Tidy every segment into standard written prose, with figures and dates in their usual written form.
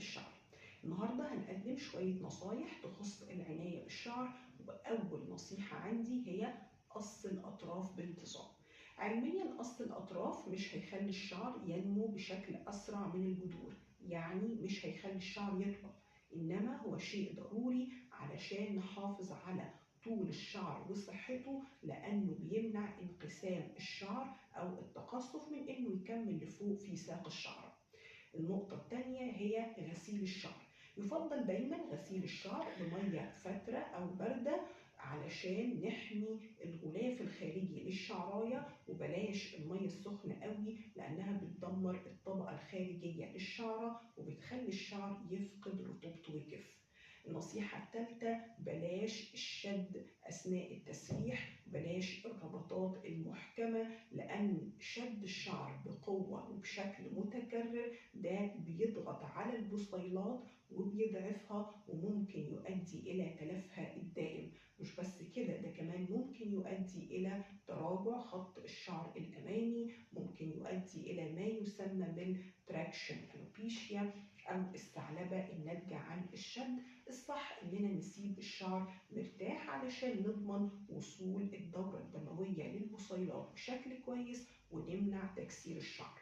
بالشعر. النهارده هنقدم شوية نصايح تخص العناية بالشعر، وأول نصيحة عندي هي قص الأطراف بانتظام. علميا قص الأطراف مش هيخلي الشعر ينمو بشكل أسرع من الجذور، يعني مش هيخلي الشعر يطول، إنما هو شيء ضروري علشان نحافظ على طول الشعر وصحته، لأنه بيمنع انقسام الشعر أو التقصف من إنه يكمل لفوق في ساق الشعر. النقطة الثانية هي غسيل الشعر. يفضل دايما غسيل الشعر بمية فترة أو باردة علشان نحمي الغلاف الخارجي للشعراية، وبلاش المية السخنة قوي لأنها بتدمر الطبقة الخارجية للشعرة وبتخلي الشعر يفقد رطوبته ويجف. النصيحة الثالثة بلاش الشد أثناء التسريح، بلاش الربطات المحكمة، لأن شد الشعر بقوة وبشكل متكرر ده بيضغط على البصيلات وبيضعفها وممكن يؤدي إلى تلفها الدائم. مش بس كده، ده كمان ممكن يؤدي إلى تراجع خط الشعر الأمامي، ممكن يؤدي إلى ما يسمى بالتراكشن ألوبيشيا أو الثعلبة الناتجة عن الشد. الصح إننا نسيب الشعر مرتاح علشان نضمن وصول الدورة الدموية للبصيلات بشكل كويس ونمنع تكسير الشعر.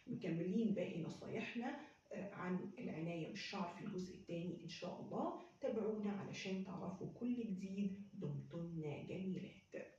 مكملين باقي نصايحنا عن العناية بالشعر في الجزء الثاني إن شاء الله. تابعونا علشان تعرفوا كل جديد. دمتن جميلات.